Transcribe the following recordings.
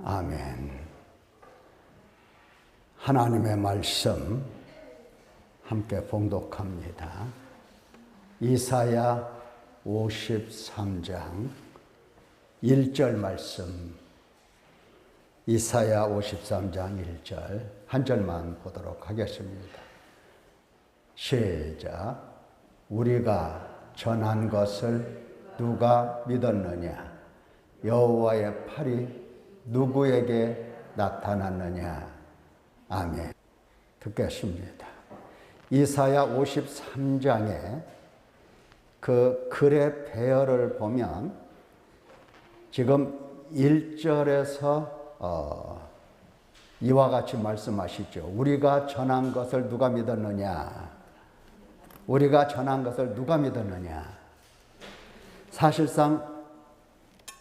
아멘. 하나님의 말씀 함께 봉독합니다. 이사야 53장 1절 말씀, 이사야 53장 1절 한 절만 보도록 하겠습니다. 시작. 우리가 전한 것을 누가 믿었느냐? 여호와의 팔이 누구에게 나타났느냐? 아멘. 듣겠습니다. 이사야 53장의 그 글의 배열을 보면 지금 1절에서 이와 같이 말씀하시죠. 우리가 전한 것을 누가 믿었느냐? 우리가 전한 것을 누가 믿었느냐? 사실상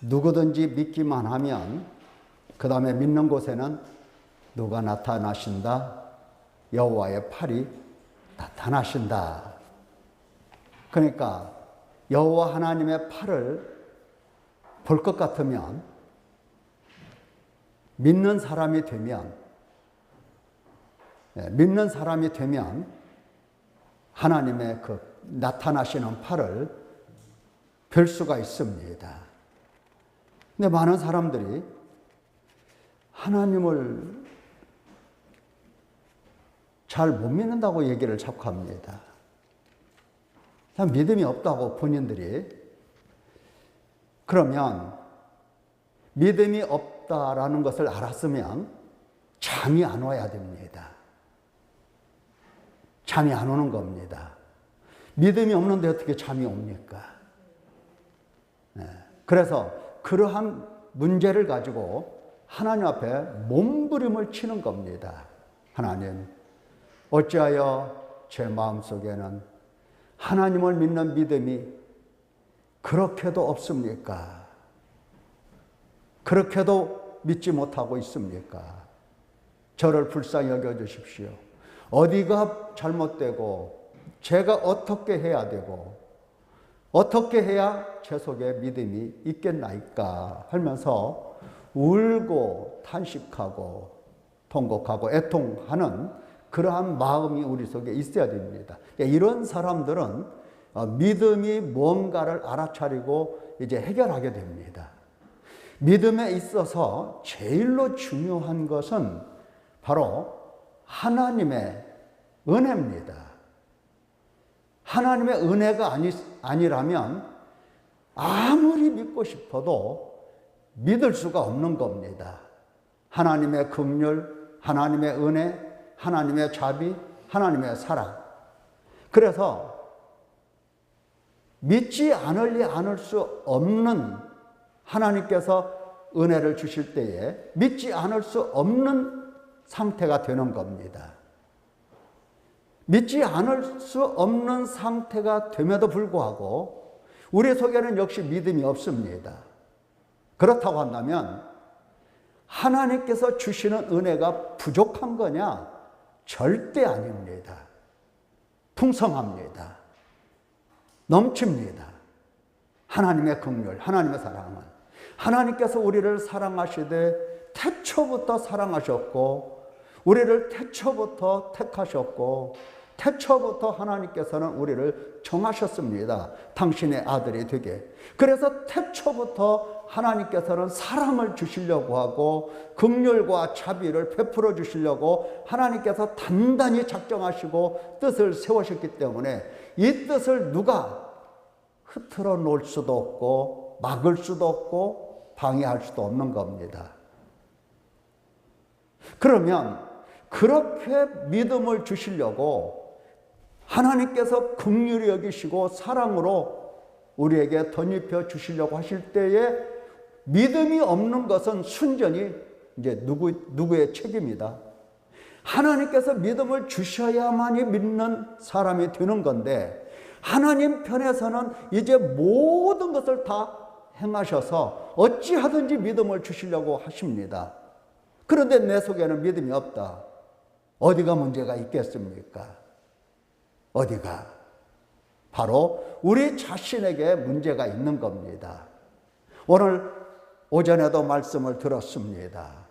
누구든지 믿기만 하면 그 다음에 믿는 곳에는 누가 나타나신다? 여호와의 팔이 나타나신다. 그러니까 여호와 하나님의 팔을 볼 것 같으면, 믿는 사람이 되면 하나님의 그 나타나시는 팔을 별 수가 있습니다. 근데 많은 사람들이 하나님을 잘 못 믿는다고 얘기를 자꾸 합니다. 믿음이 없다고 본인들이. 그러면 믿음이 없다라는 것을 알았으면 잠이 안 와야 됩니다. 잠이 안 오는 겁니다. 믿음이 없는데 어떻게 잠이 옵니까? 그래서 그러한 문제를 가지고 하나님 앞에 몸부림을 치는 겁니다. 하나님, 어찌하여 제 마음속에는 하나님을 믿는 믿음이 그렇게도 없습니까? 그렇게도 믿지 못하고 있습니까? 저를 불쌍히 여겨주십시오. 어디가 잘못되고 제가 어떻게 해야 되고 어떻게 해야 제 속에 믿음이 있겠나이까 하면서 울고 탄식하고 통곡하고 애통하는 그러한 마음이 우리 속에 있어야 됩니다. 이런 사람들은 믿음이 뭔가를 알아차리고 이제 해결하게 됩니다. 믿음에 있어서 제일로 중요한 것은 바로 하나님의 은혜입니다. 하나님의 은혜가 아니라면 아무리 믿고 싶어도 믿을 수가 없는 겁니다. 하나님의 긍휼, 하나님의 은혜, 하나님의 자비, 하나님의 사랑. 그래서 믿지 않을 수 없는 하나님께서 은혜를 주실 때에 믿지 않을 수 없는 상태가 되는 겁니다. 믿지 않을 수 없는 상태가 됨에도 불구하고 우리 속에는 역시 믿음이 없습니다. 그렇다고 한다면 하나님께서 주시는 은혜가 부족한 거냐? 절대 아닙니다. 풍성합니다. 넘칩니다. 하나님의 긍휼, 하나님의 사랑은. 하나님께서 우리를 사랑하시되 태초부터 사랑하셨고 우리를 태초부터 택하셨고 태초부터 하나님께서는 우리를 정하셨습니다. 당신의 아들이 되게. 그래서 태초부터 하나님께서는 사랑을 주시려고 하고 긍휼과 자비를 베풀어 주시려고 하나님께서 단단히 작정하시고 뜻을 세우셨기 때문에 이 뜻을 누가 흐트러 놓을 수도 없고 막을 수도 없고 방해할 수도 없는 겁니다. 그러면 그렇게 믿음을 주시려고 하나님께서 긍휼히 여기시고 사랑으로 우리에게 덧입혀 주시려고 하실 때에 믿음이 없는 것은 순전히 이제 누구의 책임이다. 하나님께서 믿음을 주셔야만이 믿는 사람이 되는 건데 하나님 편에서는 이제 모든 것을 다 행하셔서 어찌하든지 믿음을 주시려고 하십니다. 그런데 내 속에는 믿음이 없다. 어디가 문제가 있겠습니까? 어디가? 바로 우리 자신에게 문제가 있는 겁니다. 오늘 오전에도 말씀을 들었습니다.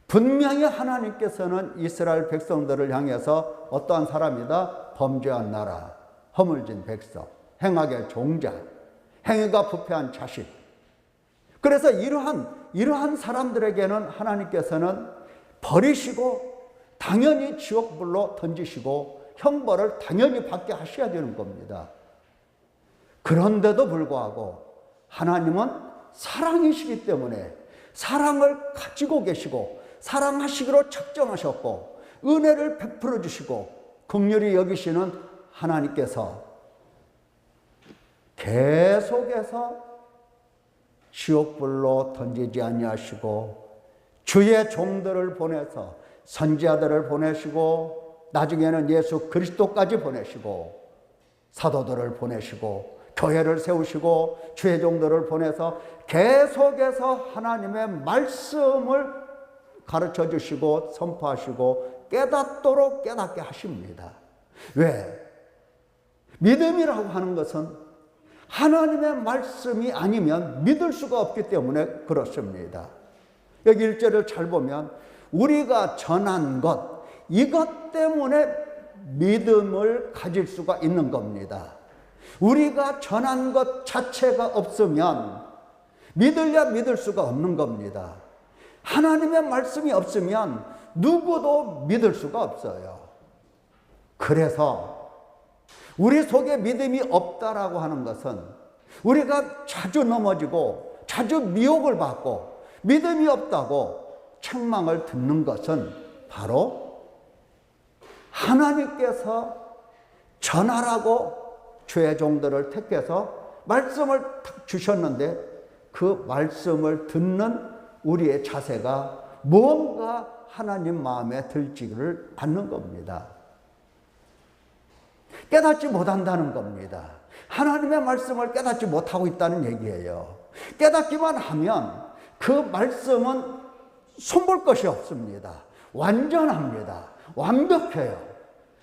분명히 하나님께서는 이스라엘 백성들을 향해서 어떠한 사람이다? 범죄한 나라, 허물진 백성, 행악의 종자, 행위가 부패한 자식. 그래서 이러한 사람들에게는 하나님께서는 버리시고 당연히 지옥불로 던지시고 형벌을 당연히 받게 하셔야 되는 겁니다. 그런데도 불구하고 하나님은 사랑이시기 때문에 사랑을 가지고 계시고 사랑하시기로 작정하셨고 은혜를 베풀어 주시고 긍휼히 여기시는 하나님께서 계속해서 지옥불로 던지지 아니하시고 주의 종들을 보내서 선지자들을 보내시고 나중에는 예수 그리스도까지 보내시고 사도들을 보내시고 교회를 세우시고 주의 종들을 보내서 계속해서 하나님의 말씀을 가르쳐 주시고 선포하시고 깨닫도록 깨닫게 하십니다. 왜? 믿음이라고 하는 것은 하나님의 말씀이 아니면 믿을 수가 없기 때문에 그렇습니다. 여기 1절을 잘 보면 우리가 전한 것, 이것 때문에 믿음을 가질 수가 있는 겁니다. 우리가 전한 것 자체가 없으면 믿으려 믿을 수가 없는 겁니다. 하나님의 말씀이 없으면 누구도 믿을 수가 없어요. 그래서 우리 속에 믿음이 없다라고 하는 것은 우리가 자주 넘어지고 자주 미혹을 받고 믿음이 없다고 책망을 듣는 것은 바로 하나님께서 전하라고 주의 종들을 택해서 말씀을 주셨는데 그 말씀을 듣는 우리의 자세가 무언가 하나님 마음에 들지를 않는 겁니다. 깨닫지 못한다는 겁니다. 하나님의 말씀을 깨닫지 못하고 있다는 얘기예요. 깨닫기만 하면 그 말씀은 손볼 것이 없습니다. 완전합니다. 완벽해요.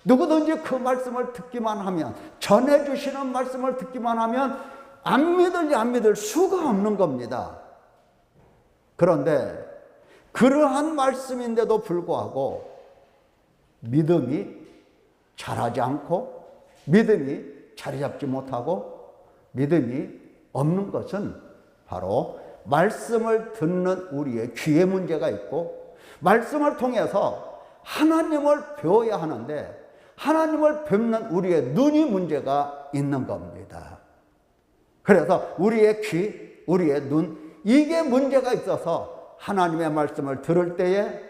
누구든지 그 말씀을 듣기만 하면, 전해주시는 말씀을 듣기만 하면 안 믿을지 안 믿을 수가 없는 겁니다. 그런데 그러한 말씀인데도 불구하고 믿음이 자라지 않고 믿음이 자리 잡지 못하고 믿음이 없는 것은 바로 말씀을 듣는 우리의 귀의 문제가 있고 말씀을 통해서 하나님을 배워야 하는데 하나님을 뵙는 우리의 눈이 문제가 있는 겁니다. 그래서 우리의 귀, 우리의 눈, 이게 문제가 있어서 하나님의 말씀을 들을 때에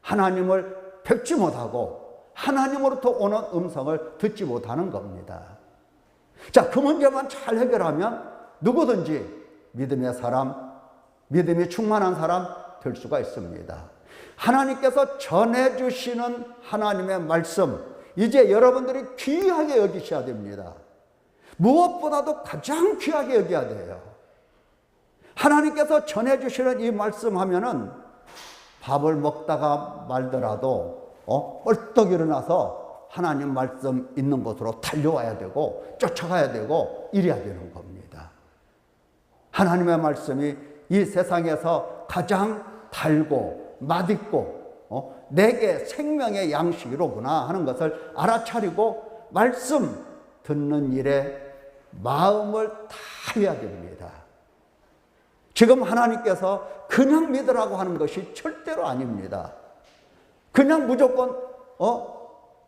하나님을 뵙지 못하고 하나님으로부터 오는 음성을 듣지 못하는 겁니다. 자, 그 문제만 잘 해결하면 누구든지 믿음의 사람, 믿음이 충만한 사람 될 수가 있습니다. 하나님께서 전해주시는 하나님의 말씀, 이제 여러분들이 귀하게 여기셔야 됩니다. 무엇보다도 가장 귀하게 여겨야 돼요. 하나님께서 전해주시는 이 말씀 하면은 밥을 먹다가 말더라도 벌떡 일어나서 하나님 말씀 있는 곳으로 달려와야 되고 쫓아가야 되고 이래야 되는 겁니다. 하나님의 말씀이 이 세상에서 가장 달고 맛있고 내게 생명의 양식이로구나 하는 것을 알아차리고 말씀 듣는 일에 마음을 다해야 됩니다. 지금 하나님께서 그냥 믿으라고 하는 것이 절대로 아닙니다. 그냥 무조건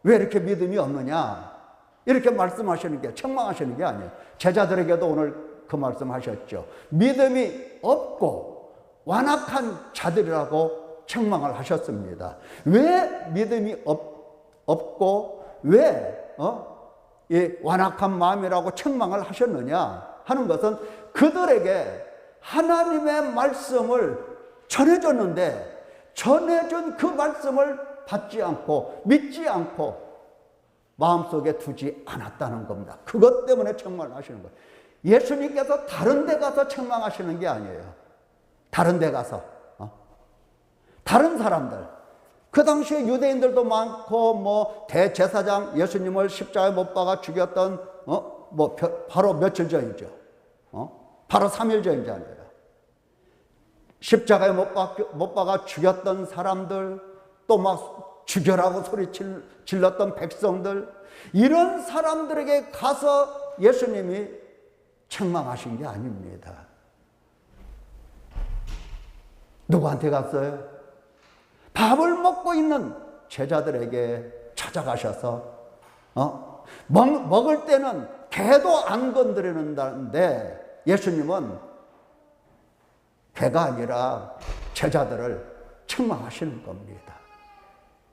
왜 이렇게 믿음이 없느냐 이렇게 말씀하시는 게, 책망하시는 게 아니에요. 제자들에게도 오늘 그 말씀하셨죠. 믿음이 없고 완악한 자들이라고 책망을 하셨습니다. 왜 믿음이 없고 왜 이 완악한 마음이라고 책망을 하셨느냐 하는 것은 그들에게 하나님의 말씀을 전해줬는데 전해준 그 말씀을 받지 않고 믿지 않고 마음속에 두지 않았다는 겁니다. 그것 때문에 책망을 하시는 거예요. 예수님께서 다른 데 가서 책망하시는 게 아니에요. 다른 데 가서 다른 사람들, 그 당시에 유대인들도 많고 대제사장 예수님을 십자가에 못 박아 죽였던 바로 며칠 전이죠. 바로 3일 전이잖아요. 십자가에 못 박아 죽였던 사람들, 또 막 죽여라고 소리 질렀던 백성들, 이런 사람들에게 가서 예수님이 책망하신 게 아닙니다. 누구한테 갔어요? 밥을 먹고 있는 제자들에게 찾아가셔서 먹을 때는 개도 안 건드리는다는데 예수님은 개가 아니라 제자들을 책망하시는 겁니다.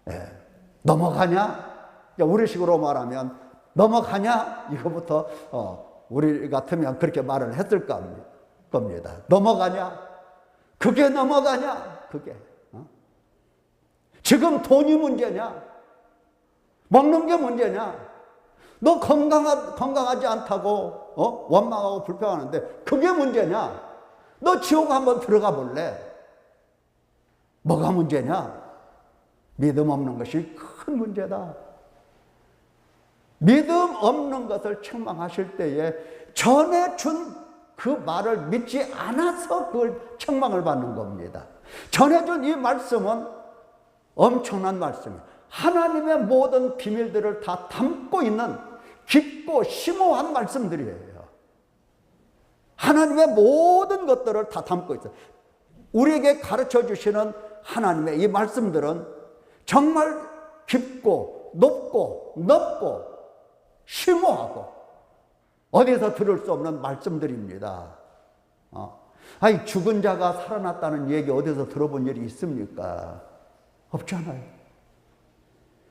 네. 넘어가냐? 우리식으로 말하면 넘어가냐? 이거부터 우리 같으면 그렇게 말을 했을 겁니다. 넘어가냐? 그게 넘어가냐? 그게 지금 돈이 문제냐? 먹는 게 문제냐? 너 건강하지 않다고 원망하고 불평하는데 그게 문제냐? 너 지옥 한번 들어가 볼래? 뭐가 문제냐? 믿음 없는 것이 큰 문제다. 믿음 없는 것을 책망하실 때에 전에 준 그 말을 믿지 않아서 그걸 책망을 받는 겁니다. 전해 준 이 말씀은 엄청난 말씀이에요. 하나님의 모든 비밀들을 다 담고 있는 깊고 심오한 말씀들이에요. 하나님의 모든 것들을 다 담고 있어요. 우리에게 가르쳐 주시는 하나님의 이 말씀들은 정말 깊고 높고 넓고 심오하고 어디서 들을 수 없는 말씀들입니다. 아니, 죽은 자가 살아났다는 얘기 어디서 들어본 일이 있습니까? 없잖아요.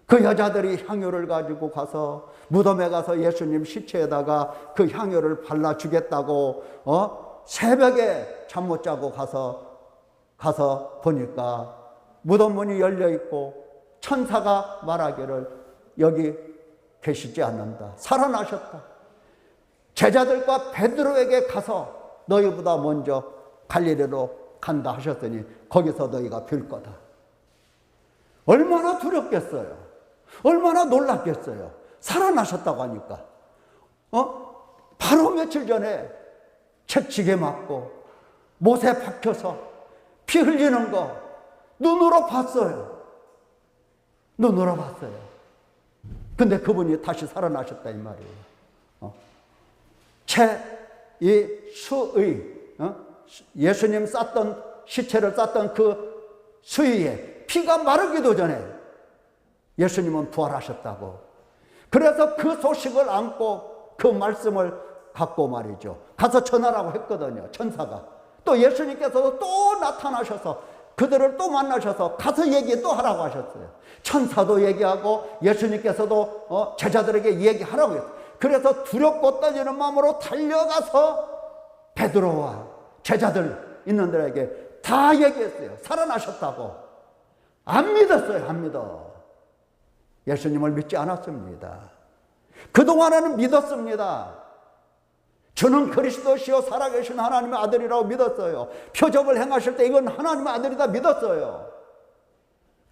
그 여자들이 향유를 가지고 가서 무덤에 가서 예수님 시체에다가 그 향유를 발라주겠다고 새벽에 잠 못 자고 가서 보니까 무덤 문이 열려 있고 천사가 말하기를 여기 계시지 않는다. 살아나셨다. 제자들과 베드로에게 가서 너희보다 먼저 갈릴리로 간다 하셨더니 거기서 너희가 뵐 거다. 얼마나 두렵겠어요. 얼마나 놀랐겠어요. 살아나셨다고 하니까. 바로 며칠 전에 채찍에 맞고 못에 박혀서 피 흘리는 거 눈으로 봤어요. 눈으로 봤어요. 근데 그분이 다시 살아나셨다 이 말이에요. 이 수의 예수님 쌌던 시체를 쌌던 그 수위에 피가 마르기도 전에 예수님은 부활하셨다고. 그래서 그 소식을 안고 그 말씀을 갖고 말이죠. 가서 전하라고 했거든요. 천사가. 또 예수님께서도 또 나타나셔서 그들을 또 만나셔서 가서 얘기 또 하라고 하셨어요. 천사도 얘기하고 예수님께서도 제자들에게 얘기하라고 했어요. 그래서 두렵고 떨리는 마음으로 달려가서 베드로와 제자들 있는 데에게 다 얘기했어요. 살아나셨다고. 안 믿었어요. 안 믿어. 예수님을 믿지 않았습니다. 그동안에는 믿었습니다. 저는 그리스도시요 살아계신 하나님의 아들이라고 믿었어요. 표적을 행하실 때 이건 하나님의 아들이다 믿었어요.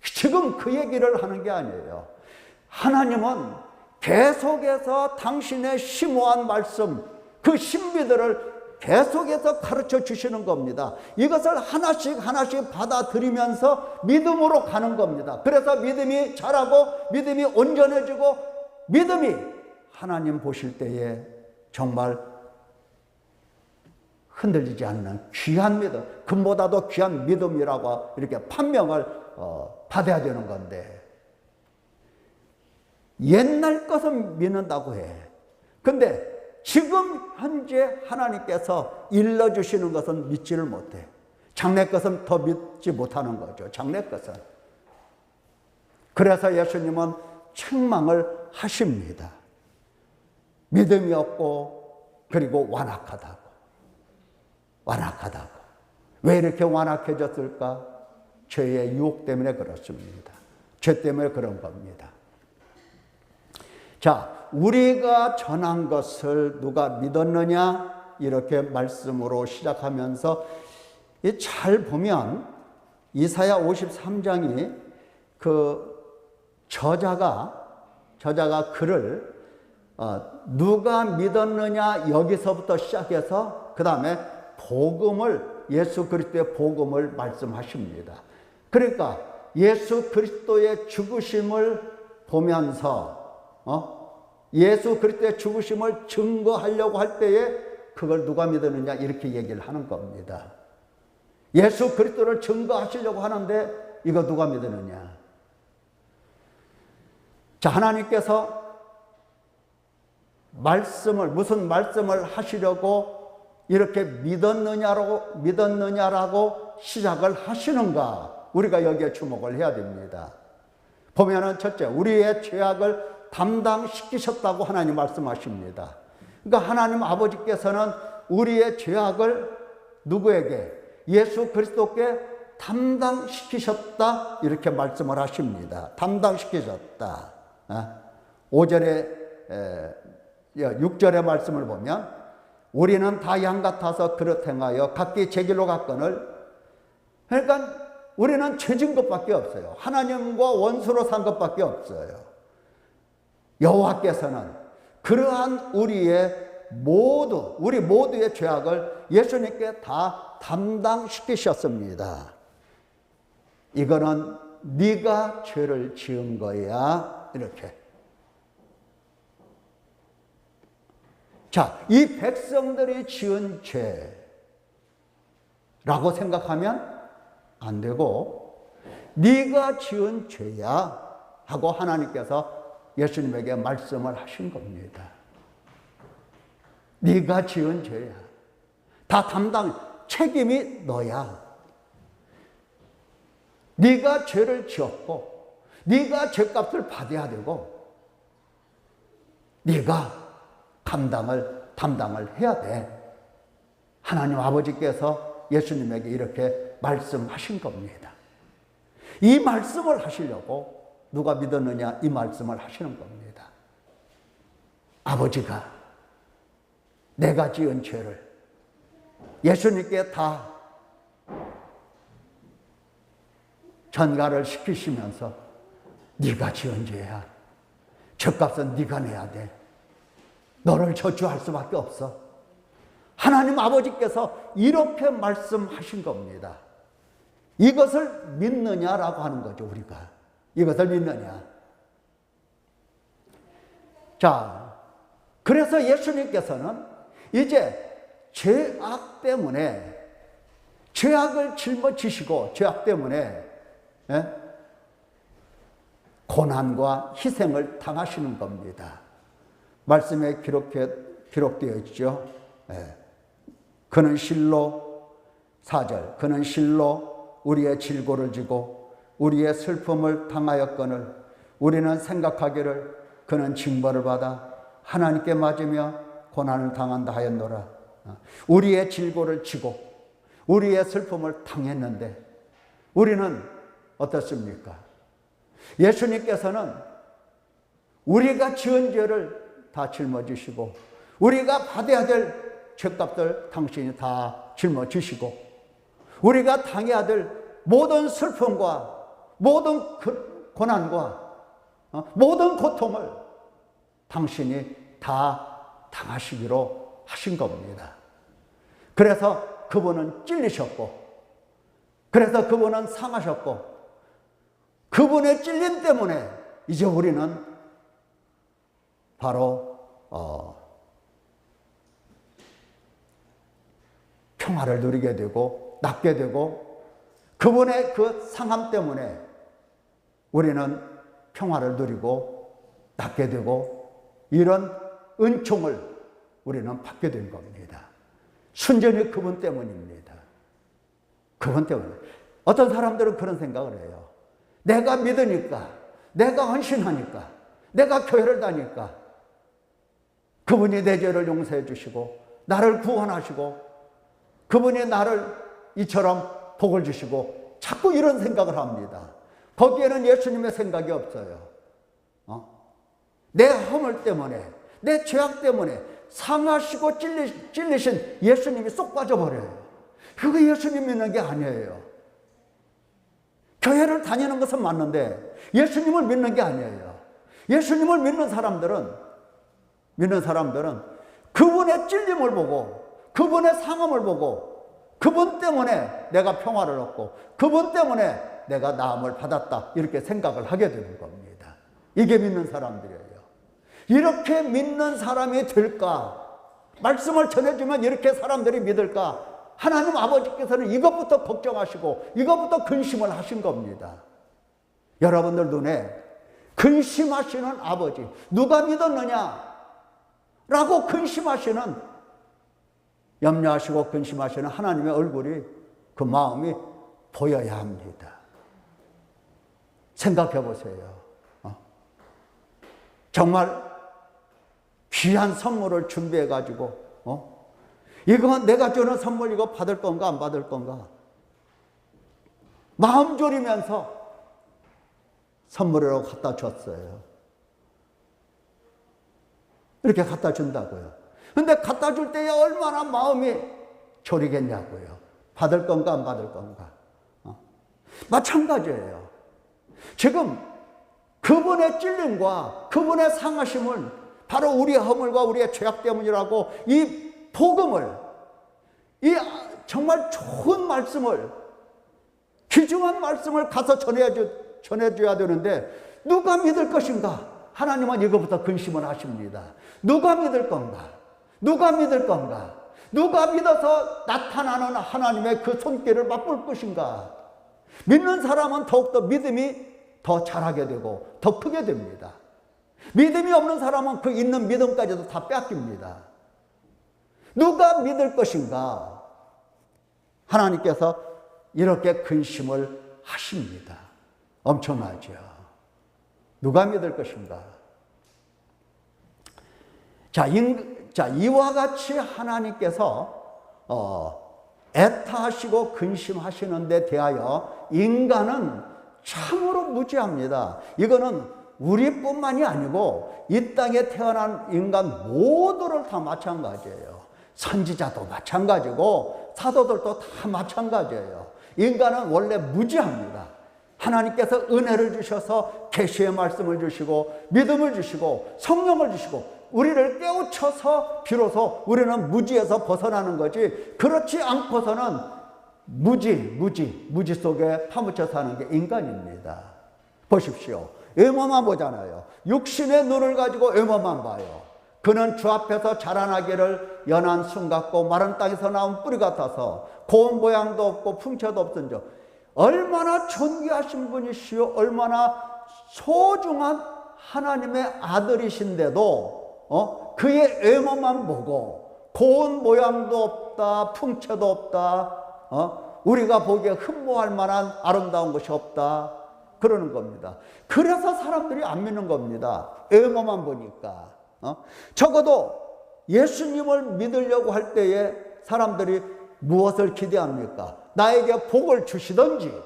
지금 그 얘기를 하는 게 아니에요. 하나님은 계속해서 당신의 심오한 말씀, 그 신비들을 계속해서 가르쳐 주시는 겁니다. 이것을 하나씩 하나씩 받아들이면서 믿음으로 가는 겁니다. 그래서 믿음이 자라고 믿음이 온전해지고 믿음이 하나님 보실 때에 정말 흔들리지 않는 귀한 믿음, 금보다도 귀한 믿음이라고 이렇게 판명을 받아야 되는 건데 옛날 것을 믿는다고 해. 근데 지금 현재 하나님께서 일러주시는 것은 믿지를 못해. 장래 것은 더 믿지 못하는 거죠. 장래 것은. 그래서 예수님은 책망을 하십니다. 믿음이 없고 그리고 완악하다고. 완악하다고. 왜 이렇게 완악해졌을까? 죄의 유혹 때문에 그렇습니다. 죄 때문에 그런 겁니다. 자, 우리가 전한 것을 누가 믿었느냐? 이렇게 말씀으로 시작하면서 잘 보면 이사야 53장이 그 저자가 글을 누가 믿었느냐 여기서부터 시작해서 그 다음에 복음을 예수 그리스도의 복음을 말씀하십니다. 그러니까 예수 그리스도의 죽으심을 보면서 예수 그리스도의 죽으심을 증거하려고 할 때에 그걸 누가 믿었느냐 이렇게 얘기를 하는 겁니다. 예수 그리스도를 증거하시려고 하는데 이거 누가 믿었느냐. 자, 하나님께서 무슨 말씀을 하시려고 이렇게 믿었느냐라고 시작을 하시는가, 우리가 여기에 주목을 해야 됩니다. 보면은 첫째, 우리의 죄악을 담당시키셨다고 하나님 말씀하십니다. 그러니까 하나님 아버지께서는 우리의 죄악을 누구에게? 예수 그리스도께 담당시키셨다 이렇게 말씀을 하십니다. 담당시키셨다. 6절의 말씀을 보면 우리는 다 양 같아서 그릇 행하여 각기 제 길로 갔거늘, 그러니까 우리는 죄진 것밖에 없어요. 하나님과 원수로 산 것밖에 없어요. 여호와께서는 그러한 우리 모두의 죄악을 예수님께 다 담당시키셨습니다. 이거는 네가 죄를 지은 거야 이렇게. 자, 이 백성들이 지은 죄라고 생각하면 안 되고 네가 지은 죄야 하고 하나님께서 예수님에게 말씀을 하신 겁니다. 네가 지은 죄야. 다 책임이 너야. 네가 죄를 지었고 네가 죄값을 받아야 되고 네가 담당을 해야 돼. 하나님 아버지께서 예수님에게 이렇게 말씀하신 겁니다. 이 말씀을 하시려고 누가 믿었느냐 이 말씀을 하시는 겁니다. 아버지가 내가 지은 죄를 예수님께 다 전가를 시키시면서 네가 지은 죄야. 죄값은 네가 내야 돼. 너를 저주할 수밖에 없어. 하나님 아버지께서 이렇게 말씀하신 겁니다. 이것을 믿느냐라고 하는 거죠, 우리가. 이것을 믿느냐. 자, 그래서 예수님께서는 이제 죄악 때문에 죄악을 짊어지시고 죄악 때문에 고난과 희생을 당하시는 겁니다. 말씀에 기록되어 있죠. 그는 실로 4절 그는 실로 우리의 질고를 지고 우리의 슬픔을 당하였거늘 우리는 생각하기를 그는 징벌을 받아 하나님께 맞으며 고난을 당한다 하였노라. 우리의 질고를 지고 우리의 슬픔을 당했는데 우리는 어떻습니까? 예수님께서는 우리가 지은 죄를 다 짊어지시고 우리가 받아야 될 죄값들 당신이 다 짊어지시고 우리가 당해야 될 모든 슬픔과 모든 고난과 모든 고통을 당신이 다 당하시기로 하신 겁니다. 그래서 그분은 찔리셨고 그래서 그분은 상하셨고 그분의 찔림 때문에 이제 우리는 바로 평화를 누리게 되고 낫게 되고 그분의 그 상함 때문에 우리는 평화를 누리고 낫게 되고 이런 은총을 우리는 받게 된 겁니다. 순전히 그분 때문입니다. 그분 때문에. 어떤 사람들은 그런 생각을 해요. 내가 믿으니까, 내가 헌신하니까, 내가 교회를 다니까 그분이 내 죄를 용서해 주시고 나를 구원하시고 그분이 나를 이처럼 복을 주시고 자꾸 이런 생각을 합니다. 거기에는 예수님의 생각이 없어요. 내 허물 때문에 내 죄악 때문에 상하시고 찔리신 예수님이 쏙 빠져버려요. 그거 예수님 믿는 게 아니에요. 교회를 다니는 것은 맞는데 예수님을 믿는 게 아니에요. 예수님을 믿는 사람들은 그분의 찔림을 보고 그분의 상함을 보고 그분 때문에 내가 평화를 얻고 그분 때문에 내가 나음을 받았다, 이렇게 생각을 하게 되는 겁니다. 이게 믿는 사람들이에요. 이렇게 믿는 사람이 될까? 말씀을 전해주면 이렇게 사람들이 믿을까? 하나님 아버지께서는 이것부터 걱정하시고 이것부터 근심을 하신 겁니다. 여러분들 눈에 근심하시는 아버지, 누가 믿었느냐? 라고 근심하시는, 염려하시고 근심하시는 하나님의 얼굴이, 그 마음이 보여야 합니다. 생각해 보세요. 정말 귀한 선물을 준비해 가지고 이거 내가 주는 선물 이거 받을 건가 안 받을 건가 마음 졸이면서 선물으로 갖다 줬어요. 이렇게 갖다 준다고요. 근데 갖다 줄 때에 얼마나 마음이 졸이겠냐고요. 받을 건가 안 받을 건가. 마찬가지예요. 지금 그분의 찔림과 그분의 상하심을 바로 우리의 허물과 우리의 죄악 때문이라고, 이 복음을, 이 정말 좋은 말씀을, 귀중한 말씀을 가서 전해줘야 되는데 누가 믿을 것인가? 하나님은 이거부터 근심을 하십니다. 누가 믿을 건가? 누가 믿을 건가? 누가 믿어서 나타나는 하나님의 그 손길을 맛볼 것인가? 믿는 사람은 더욱더 믿음이 더 잘하게 되고 더 크게 됩니다. 믿음이 없는 사람은 그 있는 믿음까지도 다 뺏깁니다. 누가 믿을 것인가? 하나님께서 이렇게 근심을 하십니다. 엄청나죠. 누가 믿을 것인가? 자, 이와 같이 하나님께서 애타하시고 근심하시는 데 대하여 인간은 참으로 무지합니다. 이거는 우리뿐만이 아니고 이 땅에 태어난 인간 모두를 다 마찬가지예요. 선지자도 마찬가지고 사도들도 다 마찬가지예요. 인간은 원래 무지합니다. 하나님께서 은혜를 주셔서 계시의 말씀을 주시고 믿음을 주시고 성령을 주시고 우리를 깨우쳐서 비로소 우리는 무지에서 벗어나는 거지, 그렇지 않고서는 무지 속에 파묻혀 사는 게 인간입니다. 보십시오. 외모만 보잖아요. 육신의 눈을 가지고 외모만 봐요. 그는 주 앞에서 자라나기를 연한 순 같고 마른 땅에서 나온 뿌리 같아서 고운 모양도 없고 풍채도 없은즉 얼마나 존귀하신 분이시오, 얼마나 소중한 하나님의 아들이신데도 그의 외모만 보고 고운 모양도 없다, 풍채도 없다, 우리가 보기에 흠모할 만한 아름다운 것이 없다, 그러는 겁니다. 그래서 사람들이 안 믿는 겁니다. 외모만 보니까. 적어도 예수님을 믿으려고 할 때에 사람들이 무엇을 기대합니까? 나에게 복을 주시든지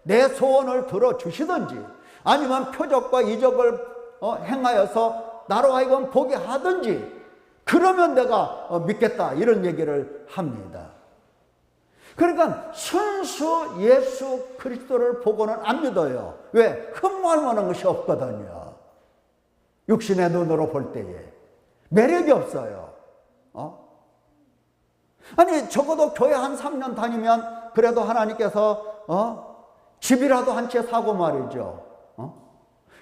내 소원을 들어주시든지 아니면 표적과 이적을 행하여서 나로 하여금 보게 하든지, 그러면 내가 믿겠다, 이런 얘기를 합니다. 그러니까 순수 예수 그리스도를 보고는 안 믿어요. 왜? 흠모할 만한 것이 없거든요. 육신의 눈으로 볼 때에 매력이 없어요. 아니 적어도 교회 한 3년 다니면 그래도 하나님께서 집이라도 한 채 사고 말이죠.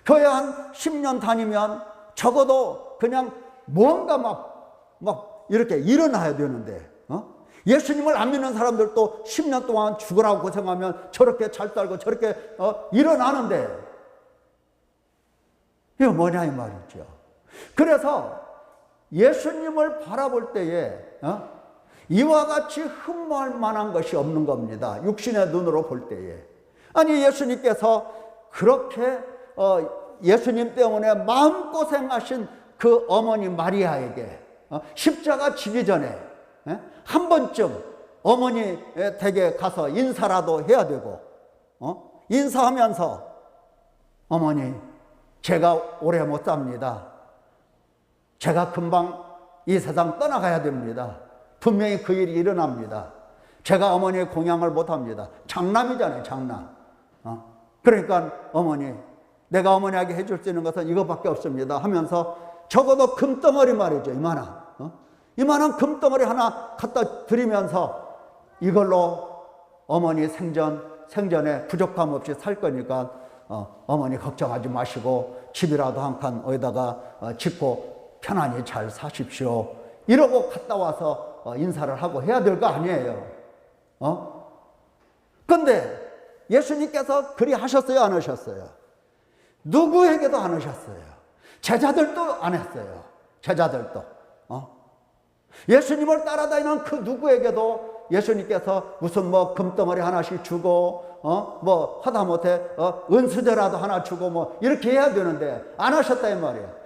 교회 한 10년 다니면 적어도 그냥 뭔가 막 이렇게 일어나야 되는데, 예수님을 안 믿는 사람들도 10년 동안 죽으라고 고생하면 저렇게 잘 살고 저렇게 일어나는데 이거 뭐냐 이 말이죠. 그래서 예수님을 바라볼 때에 이와 같이 흠모할 만한 것이 없는 겁니다. 육신의 눈으로 볼 때에. 아니 예수님께서 그렇게 예수님 때문에 마음고생하신 그 어머니 마리아에게 십자가 지기 전에 한 번쯤 어머니 댁에 가서 인사라도 해야 되고, 인사하면서 어머니 제가 오래 못 삽니다. 제가 금방 이 세상 떠나가야 됩니다. 분명히 그 일이 일어납니다. 제가 어머니의 공양을 못합니다. 장남이잖아요, 장남. 그러니까 어머니, 내가 어머니에게 해줄 수 있는 것은 이것밖에 없습니다 하면서 적어도 금덩어리 말이죠, 이만한 금덩어리 하나 갖다 드리면서 이걸로 어머니 생전에 부족함 없이 살 거니까 어머니 걱정하지 마시고 집이라도 한 칸 어디다가 짓고 편안히 잘 사십시오. 이러고 갔다 와서 인사를 하고 해야 될 거 아니에요. 근데 예수님께서 그리 하셨어요, 안 하셨어요? 누구에게도 안 하셨어요. 제자들도 안 했어요. 제자들도. 예수님을 따라다니는 그 누구에게도 예수님께서 무슨 뭐 금덩어리 하나씩 주고 뭐 하다못해 은수저라도 하나 주고 뭐 이렇게 해야 되는데 안 하셨다 이 말이에요.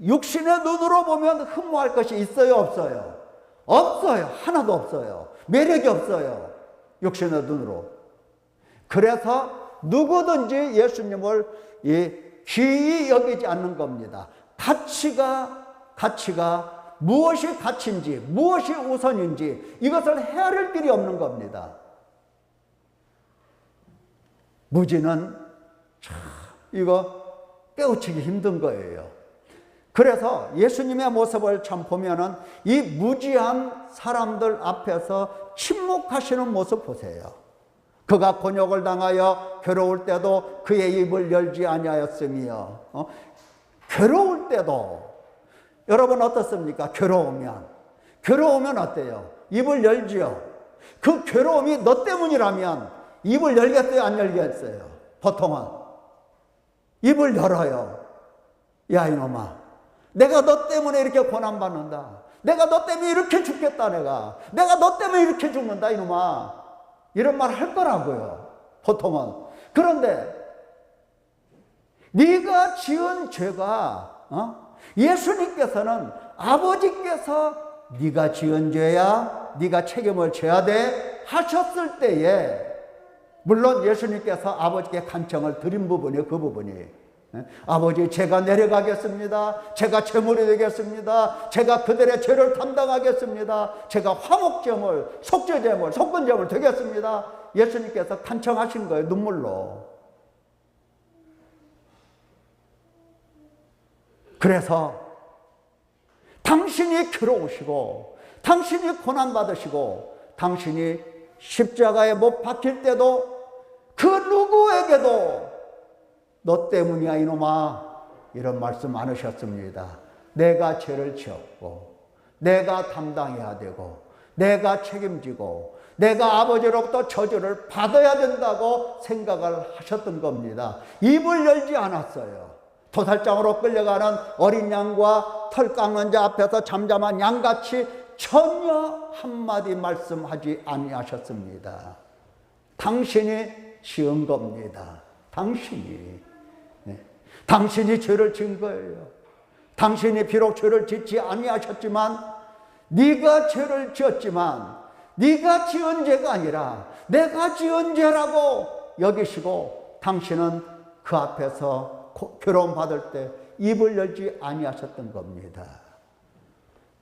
육신의 눈으로 보면 흠모할 것이 있어요, 없어요? 없어요. 하나도 없어요. 매력이 없어요. 육신의 눈으로. 그래서 누구든지 예수님을 귀히 여기지 않는 겁니다. 가치가 무엇이 가치인지, 무엇이 우선인지 이것을 헤아릴 길이 없는 겁니다. 무지는 참 이거 깨우치기 힘든 거예요. 그래서 예수님의 모습을 참 보면은 이 무지한 사람들 앞에서 침묵하시는 모습 보세요. 그가 곤욕을 당하여 괴로울 때도 그의 입을 열지 아니하였으며, 괴로울 때도 여러분 어떻습니까? 괴로우면 어때요? 입을 열지요. 그 괴로움이 너 때문이라면 입을 열겠어요, 안 열겠어요? 보통은 입을 열어요. 야 이놈아, 내가 너 때문에 이렇게 고난받는다. 내가 너 때문에 이렇게 죽겠다. 내가 너 때문에 이렇게 죽는다 이놈아. 이런 말 할 거라고요, 보통은. 그런데 네가 지은 죄가 예수님께서는 아버지께서 네가 지은 죄야, 네가 책임을 져야 돼 하셨을 때에, 물론 예수님께서 아버지께 간청을 드린 부분이 그 부분이, 아버지 제가 내려가겠습니다. 제가 제물이 되겠습니다. 제가 그들의 죄를 담당하겠습니다. 제가 화목제물, 속죄제물, 속건제물 되겠습니다. 예수님께서 간청하신 거예요, 눈물로. 그래서 당신이 괴로우시고 당신이 고난받으시고 당신이 십자가에 못 박힐 때도 그 누구에게도 너 때문이야 이놈아 이런 말씀 안 하셨습니다. 내가 죄를 지었고 내가 담당해야 되고 내가 책임지고 내가 아버지로부터 저주를 받아야 된다고 생각을 하셨던 겁니다. 입을 열지 않았어요. 도살장으로 끌려가는 어린 양과 털 깎는 자 앞에서 잠잠한 양같이 전혀 한마디 말씀하지 아니하셨습니다. 당신이 지은 겁니다. 당신이 죄를 지은 거예요. 당신이 비록 죄를 짓지 아니하셨지만, 네가 죄를 지었지만 네가 지은 죄가 아니라 내가 지은 죄라고 여기시고 당신은 그 앞에서 괴로움 받을 때 입을 열지 아니하셨던 겁니다.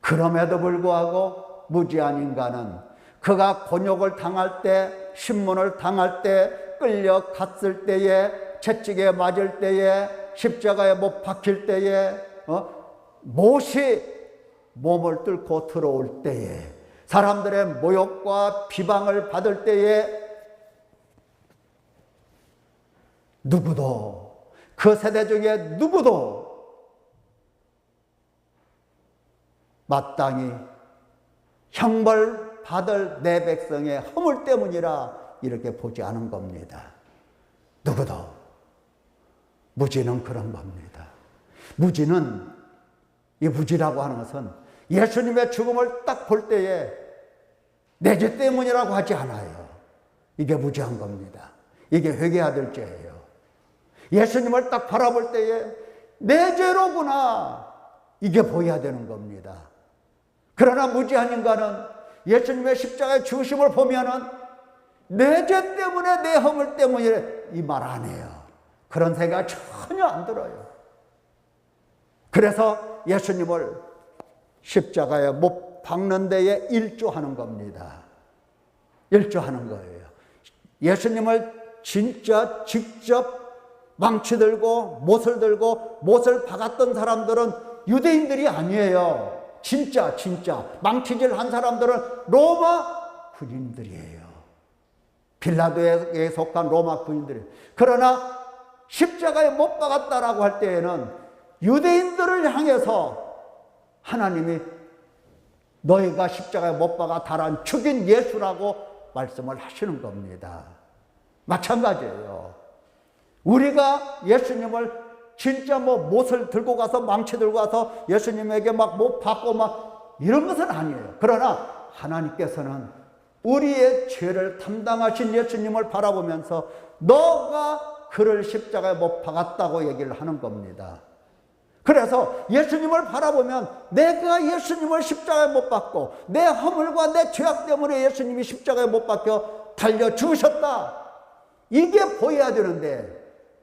그럼에도 불구하고 무지한 인간은 그가 곤욕을 당할 때, 신문을 당할 때, 끌려갔을 때에, 채찍에 맞을 때에, 십자가에 못 박힐 때에, 못이 몸을 뚫고 들어올 때에, 사람들의 모욕과 비방을 받을 때에 누구도, 그 세대 중에 누구도 마땅히 형벌 받을 내 백성의 허물 때문이라 이렇게 보지 않은 겁니다. 누구도. 무지는 그런 겁니다. 무지는, 이 무지라고 하는 것은 예수님의 죽음을 딱 볼 때에 내 죄 때문이라고 하지 않아요. 이게 무지한 겁니다. 이게 회개해야 될 죄예요. 예수님을 딱 바라볼 때에 내 죄로구나, 이게 보여야 되는 겁니다. 그러나 무지한 인간은 예수님의 십자가의 죽으심을 보면은 내 죄 때문에, 내 허물 때문에 이 말 안 해요. 그런 생각 전혀 안 들어요. 그래서 예수님을 십자가에 못 박는 데에 일조하는 겁니다. 일조하는 거예요. 예수님을 진짜 직접 망치 들고 못을 들고 못을 박았던 사람들은 유대인들이 아니에요. 진짜 망치질 한 사람들은 로마 군인들이에요. 빌라도에 속한 로마 군인들이. 그러나 십자가에 못 박았다라고 할 때에는 유대인들을 향해서 하나님이 너희가 십자가에 못 박아 달아 죽인 예수라고 말씀을 하시는 겁니다. 마찬가지예요. 우리가 예수님을 진짜 못을 들고 가서 망치 들고 가서 예수님에게 못 받고 이런 것은 아니에요. 그러나 하나님께서는 우리의 죄를 담당하신 예수님을 바라보면서 너가 그를 십자가에 못 박았다고 얘기를 하는 겁니다. 그래서 예수님을 바라보면 내가 예수님을 십자가에 못 박고 내 허물과 내 죄악 때문에 예수님이 십자가에 못 박혀 달려 죽으셨다. 이게 보여야 되는데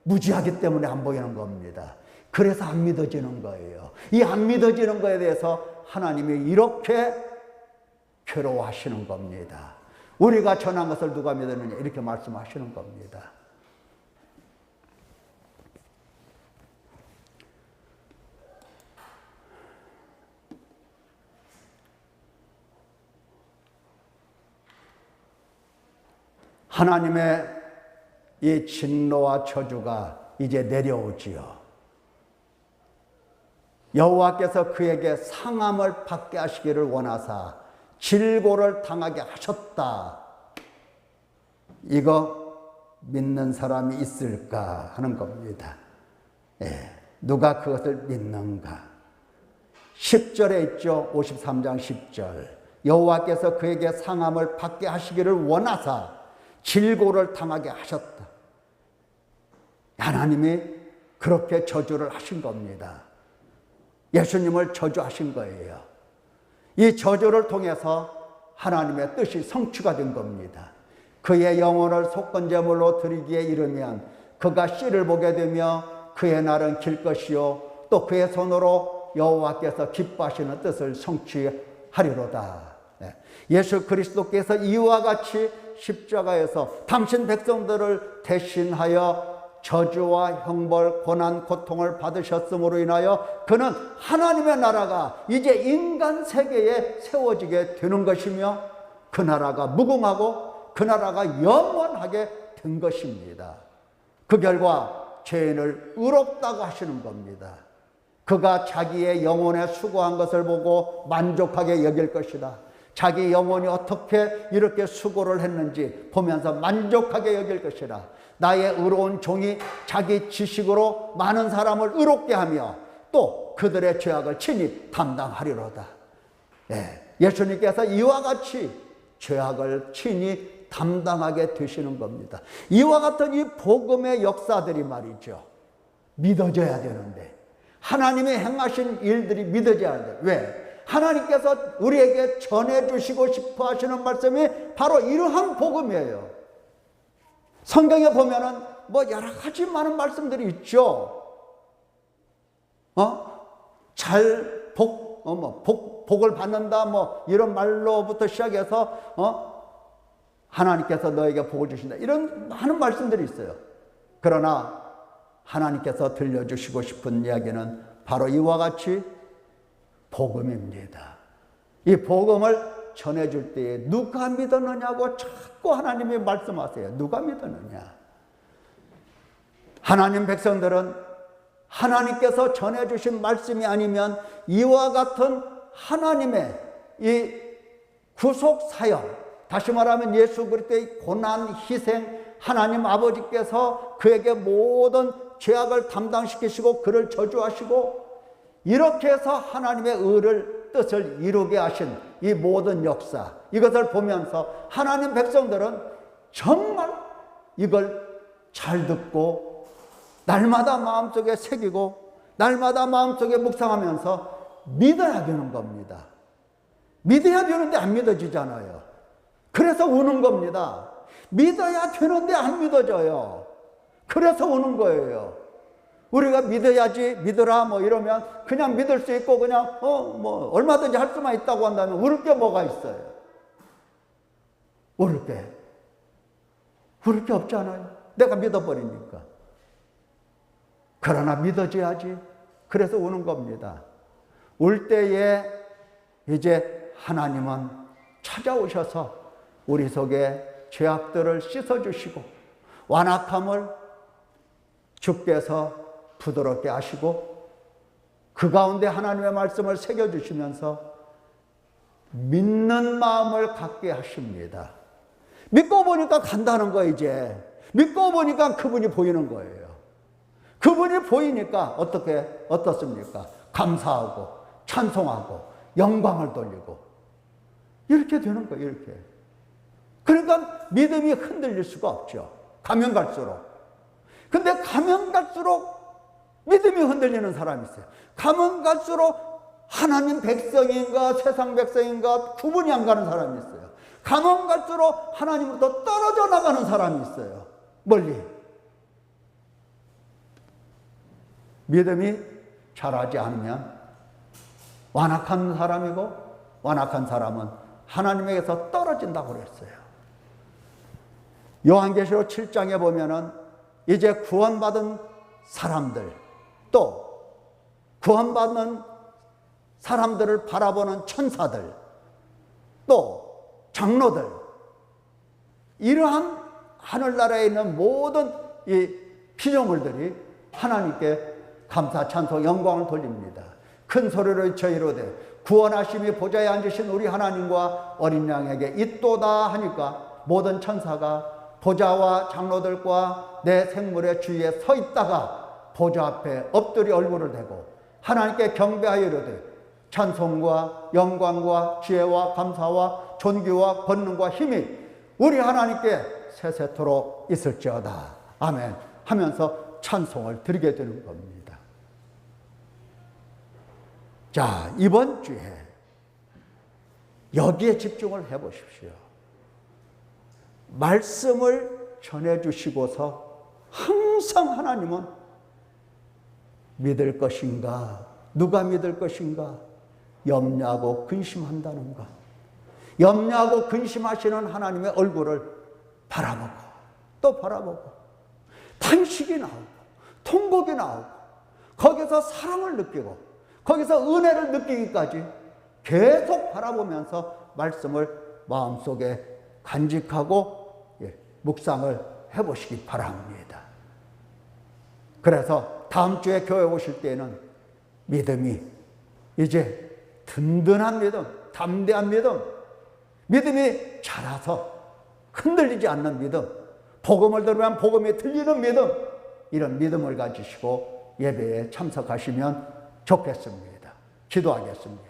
무지하기 때문에 안 보이는 겁니다. 그래서 안 믿어지는 거예요. 이 안 믿어지는 거에 대해서 하나님이 이렇게 괴로워하시는 겁니다. 우리가 전한 것을 누가 믿었느냐 이렇게 말씀하시는 겁니다. 하나님의 이 진노와 저주가 이제 내려오지요. 여호와께서 그에게 상함을 받게 하시기를 원하사 질고를 당하게 하셨다. 이거 믿는 사람이 있을까 하는 겁니다. 누가 그것을 믿는가? 10절에 있죠. 53장 10절. 여호와께서 그에게 상함을 받게 하시기를 원하사 질고를 당하게 하셨다. 하나님이 그렇게 저주를 하신 겁니다. 예수님을 저주하신 거예요. 이 저주를 통해서 하나님의 뜻이 성취가 된 겁니다. 그의 영혼을 속건제물로 드리기에 이르면 그가 씨를 보게 되며 그의 날은 길 것이요 또 그의 손으로 여호와께서 기뻐하시는 뜻을 성취하리로다. 예수 그리스도께서 이와 같이 십자가에서 당신 백성들을 대신하여 저주와 형벌, 고난, 고통을 받으셨음으로 인하여 그는 하나님의 나라가 이제 인간 세계에 세워지게 되는 것이며 그 나라가 무궁하고 그 나라가 영원하게 된 것입니다. 그 결과 죄인을 의롭다고 하시는 겁니다. 그가 자기의 영혼에 수고한 것을 보고 만족하게 여길 것이다. 자기 영혼이 어떻게 이렇게 수고를 했는지 보면서 만족하게 여길 것이라. 나의 의로운 종이 자기 지식으로 많은 사람을 의롭게 하며 또 그들의 죄악을 친히 담당하리로다. 예수님께서 이와 같이 죄악을 친히 담당하게 되시는 겁니다. 이와 같은 이 복음의 역사들이 말이죠. 믿어져야 되는데 하나님이 행하신 일들이 믿어져야 돼요. 왜? 하나님께서 우리에게 전해주시고 싶어 하시는 말씀이 바로 이러한 복음이에요. 성경에 보면은 여러 가지 많은 말씀들이 있죠. 복을 받는다, 이런 말로부터 시작해서, 하나님께서 너에게 복을 주신다. 이런 많은 말씀들이 있어요. 그러나 하나님께서 들려주시고 싶은 이야기는 바로 이와 같이 복음입니다. 이 복음을 전해줄 때에 누가 믿었느냐고 자꾸 하나님이 말씀하세요. 누가 믿었느냐? 하나님 백성들은 하나님께서 전해주신 말씀이 아니면 이와 같은 하나님의 이 구속 사역, 다시 말하면 예수 그리스도의 고난, 희생, 하나님 아버지께서 그에게 모든 죄악을 담당시키시고 그를 저주하시고 이렇게 해서 하나님의 뜻을 이루게 하신 이 모든 역사, 이것을 보면서 하나님 백성들은 정말 이걸 잘 듣고 날마다 마음속에 새기고 날마다 마음속에 묵상하면서 믿어야 되는 겁니다. 믿어야 되는데 안 믿어지잖아요. 그래서 우는 겁니다. 믿어야 되는데 안 믿어져요. 그래서 우는 거예요. 우리가 믿어야지, 믿어라 이러면 그냥 믿을 수 있고 그냥 얼마든지 할 수만 있다고 한다면 울을 게 뭐가 있어요? 울을 게 없잖아요. 내가 믿어버리니까. 그러나 믿어줘야지. 그래서 우는 겁니다. 울 때에 이제 하나님은 찾아오셔서 우리 속에 죄악들을 씻어주시고 완악함을 주께서 부드럽게 하시고 그 가운데 하나님의 말씀을 새겨주시면서 믿는 마음을 갖게 하십니다. 믿고 보니까 간다는 거 이제. 믿고 보니까 그분이 보이는 거예요. 그분이 보이니까 어떻습니까? 감사하고 찬송하고 영광을 돌리고 이렇게 되는 거예요. 이렇게. 그러니까 믿음이 흔들릴 수가 없죠. 가면 갈수록. 근데 가면 갈수록 믿음이 흔들리는 사람이 있어요. 가면 갈수록 하나님 백성인가 세상 백성인가 구분이 안 가는 사람이 있어요. 가면 갈수록 하나님으로부터 떨어져 나가는 사람이 있어요. 멀리. 믿음이 자라지 않으면 완악한 사람이고 완악한 사람은 하나님에게서 떨어진다고 그랬어요. 요한계시록 7장에 보면은 이제 구원받은 사람들 또 구원받는 사람들을 바라보는 천사들 또 장로들 이러한 하늘나라에 있는 모든 이 피조물들이 하나님께 감사 찬송 영광을 돌립니다. 큰 소리로 외쳐 이르되 구원하심이 보좌에 앉으신 우리 하나님과 어린 양에게 있도다 하니까 모든 천사가 보좌와 장로들과 내 생물의 주위에 서 있다가 보좌 앞에 엎드려 얼굴을 대고 하나님께 경배하여 이르되 찬송과 영광과 지혜와 감사와 존귀와 권능과 힘이 우리 하나님께 세세토록 있을지어다. 아멘 하면서 찬송을 드리게 되는 겁니다. 자, 이번 주에 여기에 집중을 해 보십시오. 말씀을 전해주시고서 항상 하나님은 믿을 것인가, 누가 믿을 것인가, 염려하고 근심한다는 것. 염려하고 근심하시는 하나님의 얼굴을 바라보고 또 바라보고 탄식이 나오고 통곡이 나오고 거기서 사랑을 느끼고 거기서 은혜를 느끼기까지 계속 바라보면서 말씀을 마음속에 간직하고 묵상을 해보시기 바랍니다. 그래서 다음 주에 교회 오실 때는 믿음이 이제 든든한 믿음, 담대한 믿음, 믿음이 자라서 흔들리지 않는 믿음, 복음을 들으면 복음이 들리는 믿음, 이런 믿음을 가지시고 예배에 참석하시면 좋겠습니다. 기도하겠습니다.